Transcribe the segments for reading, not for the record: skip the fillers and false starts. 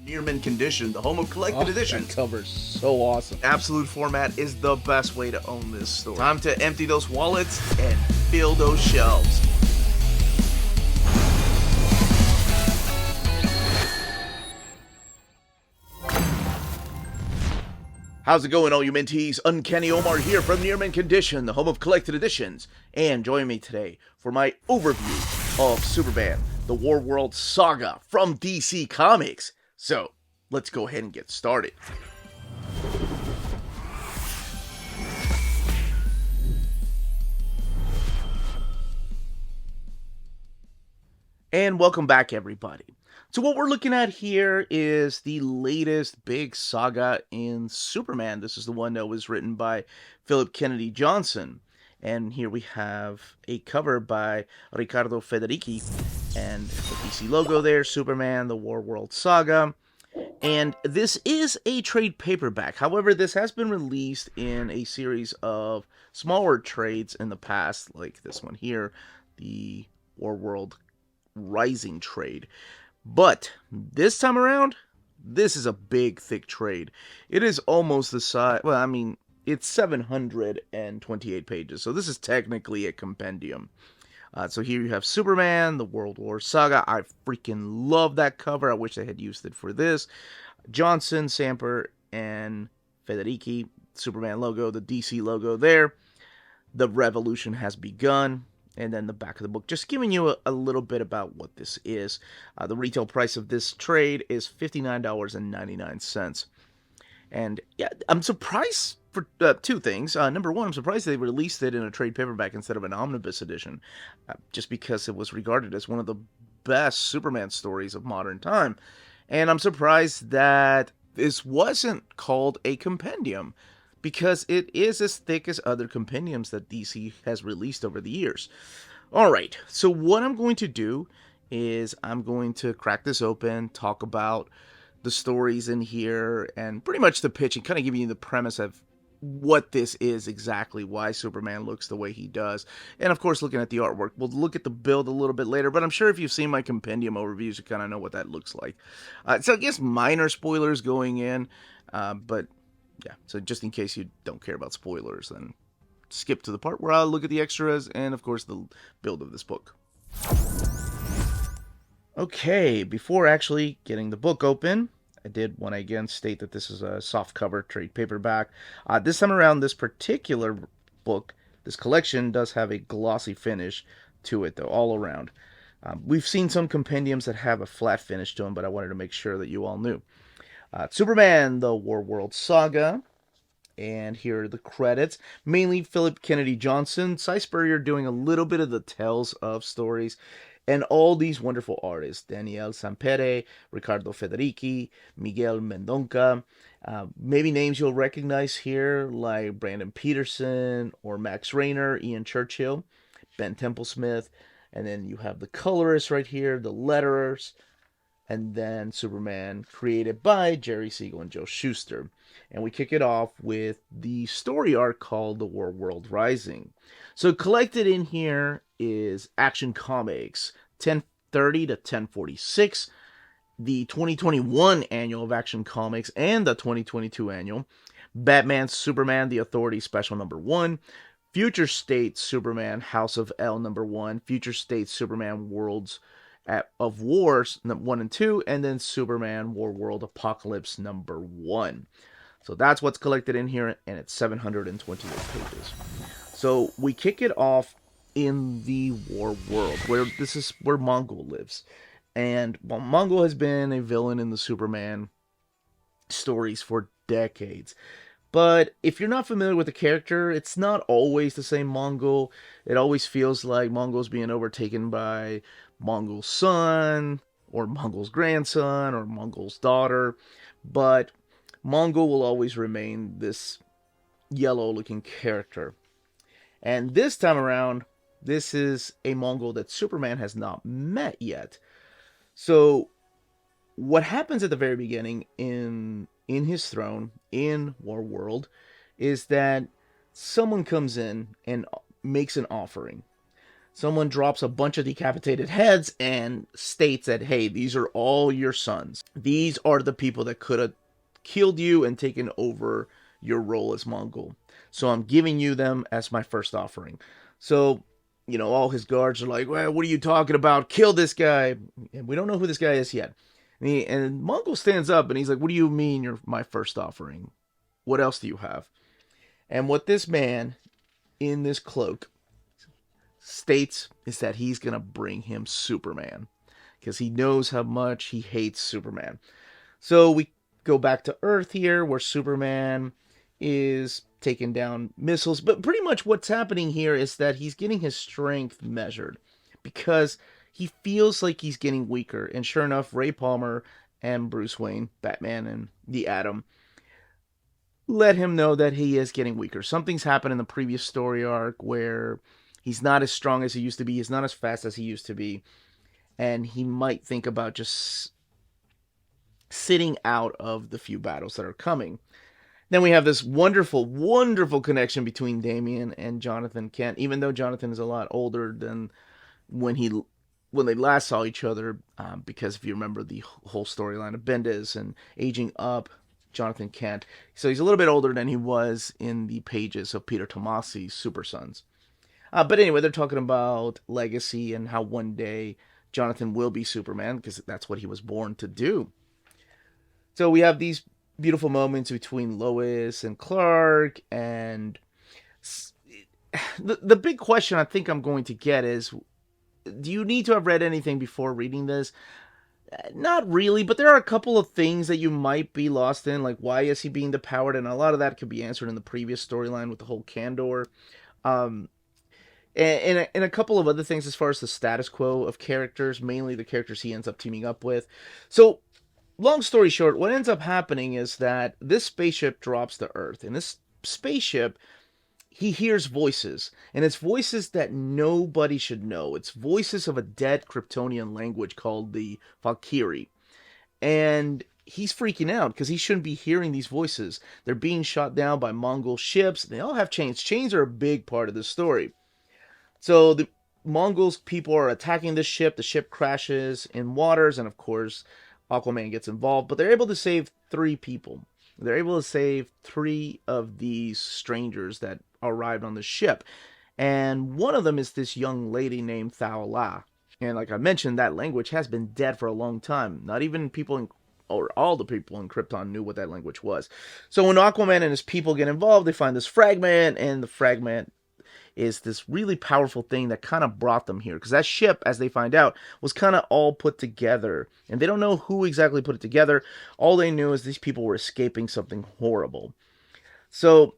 Near mint condition, the home of collected editions. That cover's so awesome. Absolute format is the best way to own this story. Time to empty those wallets and fill those shelves. How's it going, all you mentees? Uncanny Omar here from Near Mint Condition, the home of collected editions. And join me today for my overview of Superman, the Warworld Saga from DC Comics. So, let's go ahead and get started. And welcome back, everybody. So what we're looking at here is the latest big saga in Superman. This is the one that was written by Phillip Kennedy Johnson. And here we have a cover by Riccardo Federici. And the DC logo there, Superman, the Warworld Saga. And this is a trade paperback. However, this has been released in a series of smaller trades in the past, like this one here, the Warworld Rising trade. But this time around, this is a big, thick trade. It is almost the size, well, I mean, it's 728 pages, so this is technically a compendium. So here you have Superman, the World War Saga. I freaking love that cover. I wish I had used it for this. Johnson, Samper, and Federici. Superman logo, the DC logo there. The revolution has begun. And then the back of the book, just giving you a little bit about what this is. The retail price of this trade is $59.99. And yeah, I'm surprised for two things. Number one, I'm surprised they released it in a trade paperback instead of an omnibus edition, just because it was regarded as one of the best Superman stories of modern time. And I'm surprised that this wasn't called a compendium, because it is as thick as other compendiums that DC has released over the years. Alright, so what I'm going to do is I'm going to crack this open, talk about the stories in here, and pretty much the pitch, and kind of give you the premise of what this is exactly, why Superman looks the way he does. And of course, looking at the artwork. We'll look at the build a little bit later, but I'm sure if you've seen my compendium overviews, you kind of know what that looks like. So I guess minor spoilers going in, but yeah, so just in case you don't care about spoilers, then skip to the part where I'll look at the extras and, of course, the build of this book. Okay, before actually getting the book open, I did want to again state that this is a softcover trade paperback. This time around, this particular book, this collection, does have a glossy finish to it, though, all around. We've seen some compendiums that have a flat finish to them, but I wanted to make sure that you all knew. Superman, the Warworld Saga, and here are the credits. Mainly Phillip Kennedy Johnson, Cy Spurrier doing a little bit of the Tales of stories, and all these wonderful artists, Daniel Sampere, Riccardo Federici, Miguel Mendonca, maybe names you'll recognize here, like Brandon Peterson, or Max Rayner, Ian Churchill, Ben Templesmith, and then you have the colorists right here, the letterers, and then Superman, created by Jerry Siegel and Joe Shuster. And we kick it off with the story arc called The Warworld Rising. So collected in here is Action Comics 1030 to 1046, the 2021 annual of Action Comics, and the 2022 annual, Batman Superman The Authority Special number 1, Future State Superman House of L number 1, Future State Superman Worlds of Wars 1 and 2, and then Superman Warworld Apocalypse number 1. So that's what's collected in here, and it's 728 pages. So we kick it off in the War World, where this is where Mongul lives. And Mongul has been a villain in the Superman stories for decades. But if you're not familiar with the character, it's not always the same Mongul. It always feels like Mongul's being overtaken by Mongul's son, or Mongul's grandson, or Mongul's daughter. But Mongul will always remain this yellow-looking character. And this time around, this is a Mongul that Superman has not met yet. So what happens at the very beginning in his throne, in Warworld, is that someone comes in and makes an offering. Someone drops a bunch of decapitated heads and states that, hey, these are all your sons. These are the people that could have killed you and taken over your role as Mongul. So I'm giving you them as my first offering. So, all his guards are like, well, what are you talking about? Kill this guy. And we don't know who this guy is yet. And Mongul stands up and he's like, what do you mean you're my first offering? What else do you have? And what this man in this cloak states is that he's going to bring him Superman because he knows how much he hates Superman. So we go back to Earth here where Superman is taking down missiles. But pretty much what's happening here is that he's getting his strength measured because he feels like he's getting weaker. And sure enough, Ray Palmer and Bruce Wayne, Batman and the Atom, let him know that he is getting weaker. Something's happened in the previous story arc where he's not as strong as he used to be. He's not as fast as he used to be. And he might think about just sitting out of the few battles that are coming. Then we have this wonderful, wonderful connection between Damian and Jonathan Kent, even though Jonathan is a lot older than when they last saw each other, because if you remember the whole storyline of Bendis and aging up Jonathan Kent. So he's a little bit older than he was in the pages of Peter Tomasi's Super Sons. But anyway, they're talking about legacy and how one day Jonathan will be Superman, because that's what he was born to do. So we have these beautiful moments between Lois and Clark, and the big question I think I'm going to get is, do you need to have read anything before reading this? Not really, but there are a couple of things that you might be lost in, like why is he being depowered, and a lot of that could be answered in the previous storyline with the whole Kandor. And a couple of other things as far as the status quo of characters, mainly the characters he ends up teaming up with. So, long story short, what ends up happening is that this spaceship drops to Earth. And this spaceship, he hears voices. And it's voices that nobody should know. It's voices of a dead Kryptonian language called the Valkyrie. And he's freaking out because he shouldn't be hearing these voices. They're being shot down by Mongol ships. They all have chains. Chains are a big part of the story. So the Mongols people are attacking this ship. The ship crashes in waters, and of course, Aquaman gets involved. But they're able to save 3 people. They're able to save 3 of these strangers that arrived on the ship. And one of them is this young lady named Thao-La. And like I mentioned, that language has been dead for a long time. Not even people or all the people in Krypton knew what that language was. So when Aquaman and his people get involved, they find this fragment, and the fragment is this really powerful thing that kind of brought them here. Because that ship, as they find out, was kind of all put together. And they don't know who exactly put it together. All they knew is these people were escaping something horrible. So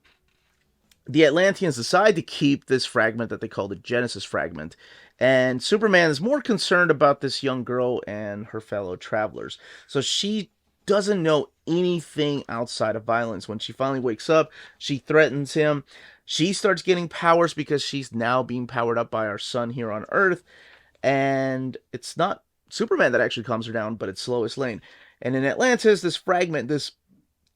the Atlanteans decide to keep this fragment that they call the Genesis fragment. And Superman is more concerned about this young girl and her fellow travelers. So she doesn't know anything outside of violence. When she finally wakes up, she threatens him. She starts getting powers because she's now being powered up by our sun here on Earth. And it's not Superman that actually calms her down, but it's Lois Lane. And in Atlantis, this fragment, this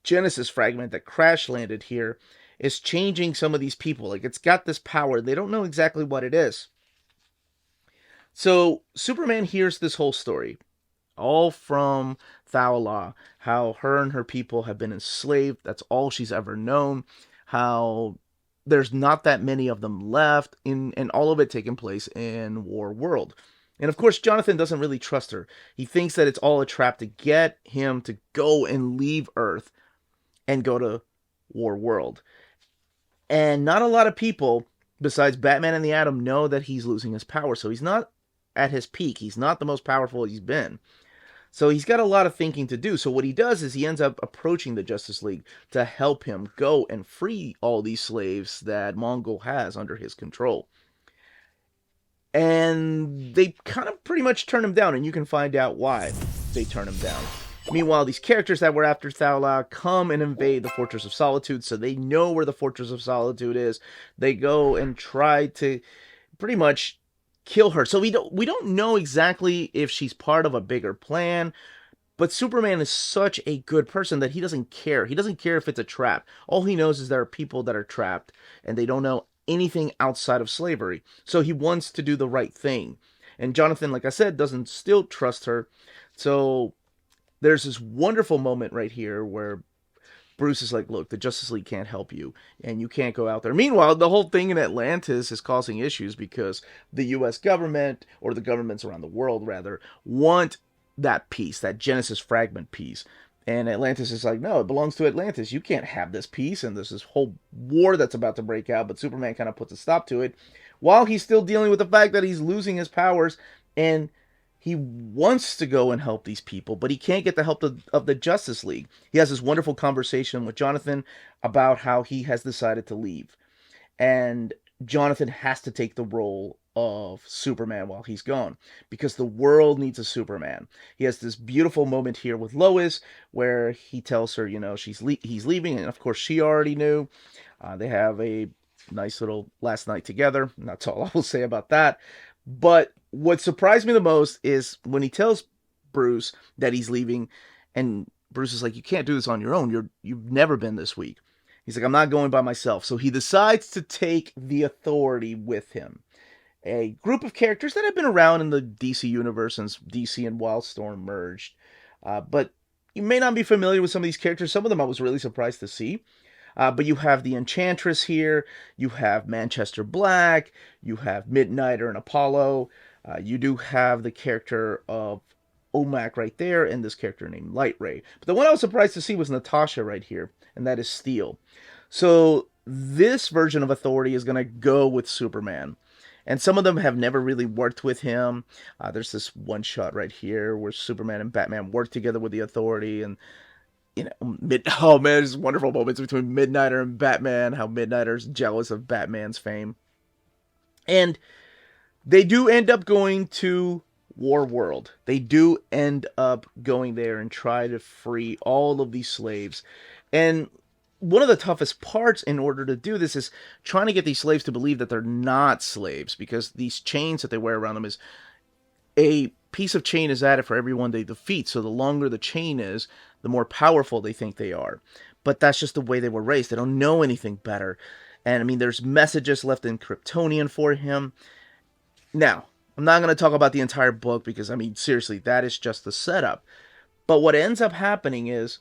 Genesis fragment that crash landed here, is changing some of these people. Like, it's got this power. They don't know exactly what it is. So Superman hears this whole story, all from Thao-La, how her and her people have been enslaved. That's all she's ever known. How there's not that many of them left, and all of it taking place in Warworld. And of course, Jonathan doesn't really trust her. He thinks that it's all a trap to get him to go and leave Earth and go to Warworld. And not a lot of people, besides Batman and the Atom, know that he's losing his power. So he's not at his peak. He's not the most powerful he's been. So he's got a lot of thinking to do. So what he does is he ends up approaching the Justice League to help him go and free all these slaves that Mongul has under his control. And they kind of pretty much turn him down, and you can find out why they turn him down. Meanwhile, these characters that were after Thao-La come and invade the Fortress of Solitude, so they know where the Fortress of Solitude is. They go and try to pretty much kill her. So we don't know exactly if she's part of a bigger plan, but Superman is such a good person that he doesn't care. He doesn't care if it's a trap. All he knows is there are people that are trapped, and they don't know anything outside of slavery. So he wants to do the right thing. And Jonathan, like I said, doesn't still trust her. So there's this wonderful moment right here where Bruce is like, look, the Justice League can't help you, and you can't go out there. Meanwhile, the whole thing in Atlantis is causing issues because the U.S. government, or the governments around the world, rather, want that piece, that Genesis fragment piece. And Atlantis is like, no, it belongs to Atlantis. You can't have this piece. And there's this whole war that's about to break out, but Superman kind of puts a stop to it while he's still dealing with the fact that he's losing his powers. And he wants to go and help these people, but he can't get the help of the Justice League. He has this wonderful conversation with Jonathan about how he has decided to leave. And Jonathan has to take the role of Superman while he's gone because the world needs a Superman. He has this beautiful moment here with Lois where he tells her, he's leaving, and of course she already knew. They have a nice little last night together, and that's all I will say about that. But what surprised me the most is when he tells Bruce that he's leaving, and Bruce is like, you can't do this on your own. You've never been this weak. He's like, I'm not going by myself. So he decides to take the Authority with him. A group of characters that have been around in the DC universe since DC and Wildstorm merged. But you may not be familiar with some of these characters. Some of them I was really surprised to see. But you have the Enchantress here. You have Manchester Black. You have Midnighter and Apollo. You do have the character of Omac right there, and this character named Light Ray. But the one I was surprised to see was Natasha right here, and that is Steel. So this version of Authority is going to go with Superman. And some of them have never really worked with him. There's this one shot right here where Superman and Batman work together with the Authority, and oh man, there's wonderful moments between Midnighter and Batman, how Midnighter's jealous of Batman's fame. And they do end up going to Warworld. They do end up going there and try to free all of these slaves. And one of the toughest parts in order to do this is trying to get these slaves to believe that they're not slaves, because these chains that they wear around them is a piece of chain is added for everyone they defeat. So the longer the chain is, the more powerful they think they are. But that's just the way they were raised. They don't know anything better. And I mean, there's messages left in Kryptonian for him. Now, I'm not going to talk about the entire book because, I mean, seriously, that is just the setup. But what ends up happening is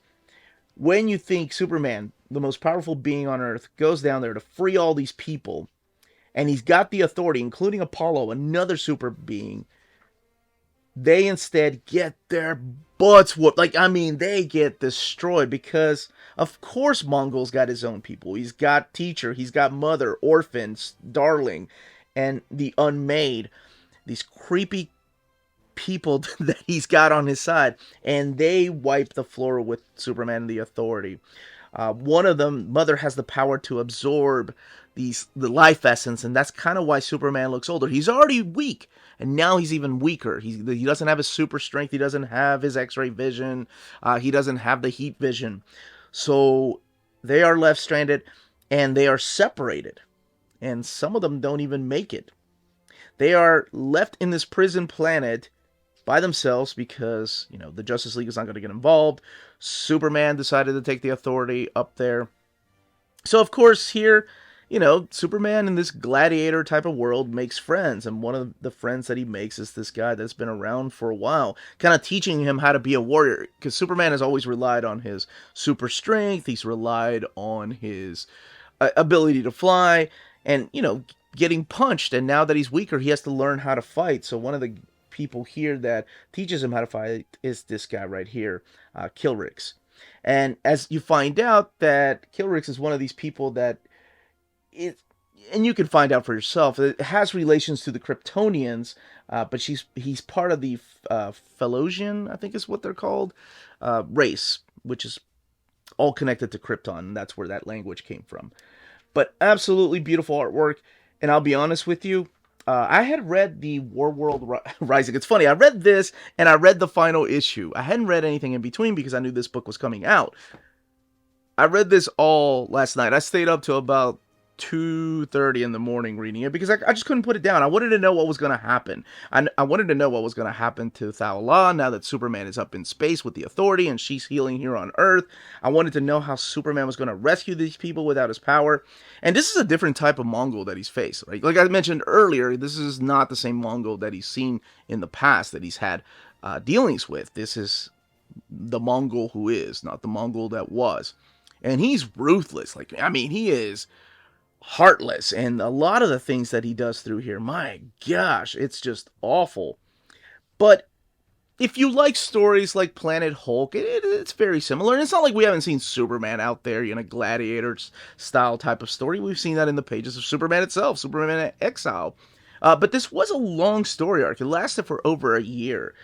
when you think Superman, the most powerful being on Earth, goes down there to free all these people, and he's got the Authority, including Apollo, another super being, they instead get their butts whooped. Like, I mean, they get destroyed because, of course, Mongul's got his own people. He's got Teacher, he's got Mother, Orphans, Darling, and the Unmade. These creepy people that he's got on his side. And they wipe the floor with Superman and the Authority. One of them, Mother, has the power to absorb the life essence, and that's kind of why Superman looks older. He's already weak, and now he's even weaker. He doesn't have his super strength. He doesn't have his X-ray vision. He doesn't have the heat vision. So they are left stranded, and they are separated. And some of them don't even make it. They are left in this prison planet by themselves because, the Justice League is not going to get involved. Superman decided to take the Authority up there. So, of course, here, Superman in this gladiator type of world makes friends. And one of the friends that he makes is this guy that's been around for a while, kind of teaching him how to be a warrior. Because Superman has always relied on his super strength. He's relied on his ability to fly and, getting punched. And now that he's weaker, he has to learn how to fight. So one of the people here that teaches him how to fight is this guy right here, Kilrix. And as you find out that Kilrix is one of these people that and you can find out for yourself, it has relations to the Kryptonians, but he's part of the Felosian, I think is what they're called, race, which is all connected to Krypton, and that's where that language came from. But absolutely beautiful artwork, and I'll be honest with you, I had read the Warworld Rising. It's funny, I read this, and I read the final issue. I hadn't read anything in between because I knew this book was coming out. I read this all last night. I stayed up till about 2:30 in the morning reading it because I just couldn't put it down. I wanted to know what was going to happen. I wanted to know what was going to happen to Thal now that Superman is up in space with the Authority and she's healing here on Earth. I wanted to know how Superman was going to rescue these people without his power. And this is a different type of Mongul that he's faced, right? Like I mentioned earlier, this is not the same Mongul that he's seen in the past, that he's had dealings with. This is the Mongul who is, not the Mongul that was. And he's ruthless. Like, I mean, he is heartless, and a lot of the things that he does through here, my gosh, it's just awful. But if you like stories like Planet Hulk, it's very similar. And it's not like we haven't seen Superman out there in a gladiator style type of story. We've seen that in the pages of Superman itself, Superman Exile. But this was a long story arc. It lasted for over a year.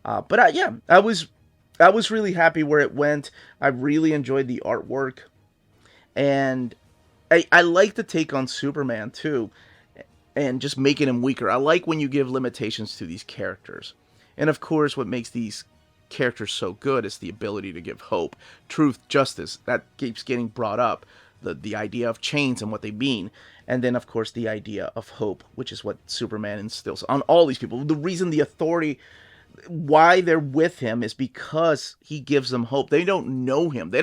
Yeah, I was really happy where it went. I really enjoyed the artwork, and I like the take on Superman, too, and just making him weaker. I like when you give limitations to these characters. And, of course, what makes these characters so good is the ability to give hope, truth, justice. That keeps getting brought up, the idea of chains and what they mean. And then, of course, the idea of hope, which is what Superman instills on all these people. The reason the Authority, why they're with him, is because he gives them hope. They don't know him. They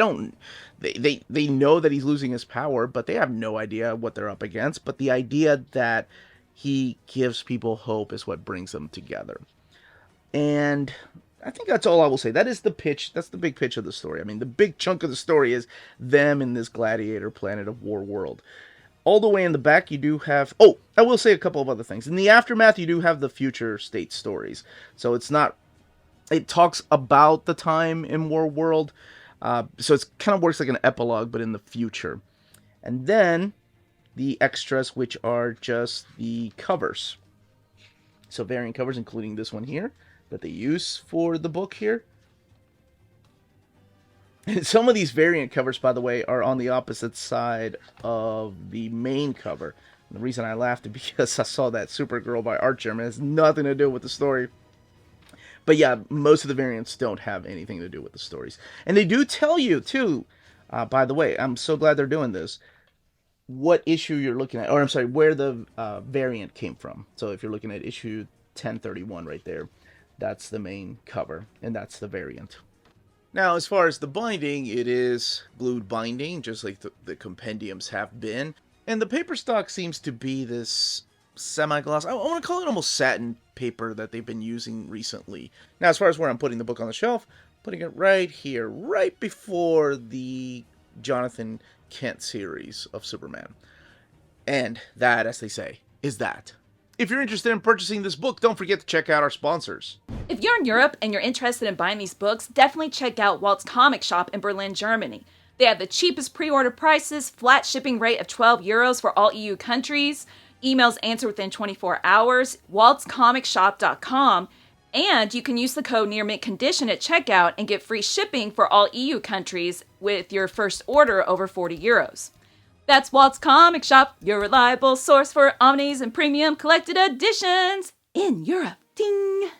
know that he's losing his power, but they have no idea what they're up against. But the idea that he gives people hope is what brings them together. And I think that's all I will say. That is the pitch. That's the big pitch of the story. I mean, the big chunk of the story is them in this gladiator planet of Warworld. All the way in the back, you do have... Oh, I will say a couple of other things. In the aftermath, you do have the future state stories. So it's not... It talks about the time in Warworld. So it kind of works like an epilogue, but in the future. And then the extras, which are just the covers. So variant covers, including this one here, that they use for the book here. And some of these variant covers, by the way, are on the opposite side of the main cover. And the reason I laughed is because I saw that Supergirl by Art German. It has nothing to do with the story. But yeah, most of the variants don't have anything to do with the stories. And they do tell you, too, by the way, I'm so glad they're doing this, what issue you're looking at. Or I'm sorry, where the variant came from. So if you're looking at issue 1031 right there, that's the main cover. And that's the variant. Now, as far as the binding, it is glued binding, just like the compendiums have been. And the paper stock seems to be this semi-gloss, I want to call it almost satin paper that they've been using recently. Now, as far as where I'm putting the book on the shelf, putting it right here, right before the Jonathan Kent series of Superman. And that, as they say, is that. If you're interested in purchasing this book, don't forget to check out our sponsors. If you're in Europe and you're interested in buying these books, definitely check out Walt's Comic Shop in Berlin, Germany. They have the cheapest pre-order prices, flat shipping rate of €12 for all EU countries, emails answered within 24 hours, waltscomicshop.com, and you can use the code nearmintcondition at checkout and get free shipping for all EU countries with your first order over €40. That's Walt's Comic Shop, your reliable source for omnis and premium collected editions in Europe. Ding!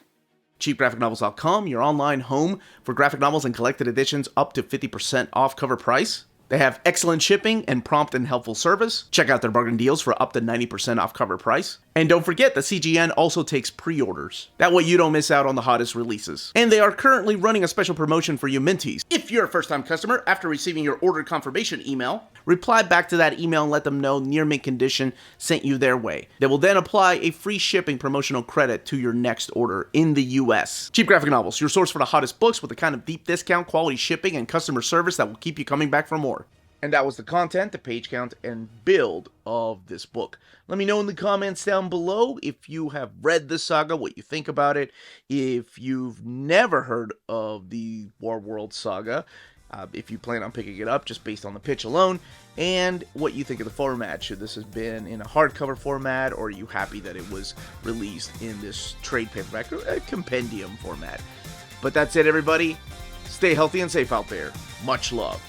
CheapGraphicNovels.com, your online home for graphic novels and collected editions up to 50% off cover price. They have excellent shipping and prompt and helpful service. Check out their bargain deals for up to 90% off cover price. And don't forget that CGN also takes pre-orders. That way you don't miss out on the hottest releases. And they are currently running a special promotion for you Minties. If you're a first-time customer, after receiving your order confirmation email, reply back to that email and let them know Near Mint Condition sent you their way. They will then apply a free shipping promotional credit to your next order in the US. Cheap Graphic Novels, your source for the hottest books with the kind of deep discount, quality shipping, and customer service that will keep you coming back for more. And that was the content, the page count, and build of this book. Let me know in the comments down below if you have read the saga, what you think about it. If you've never heard of the Warworld Saga, if you plan on picking it up just based on the pitch alone, and what you think of the format. Should this have been in a hardcover format, or are you happy that it was released in this trade paperback, a compendium format? But that's it, everybody. Stay healthy and safe out there. Much love.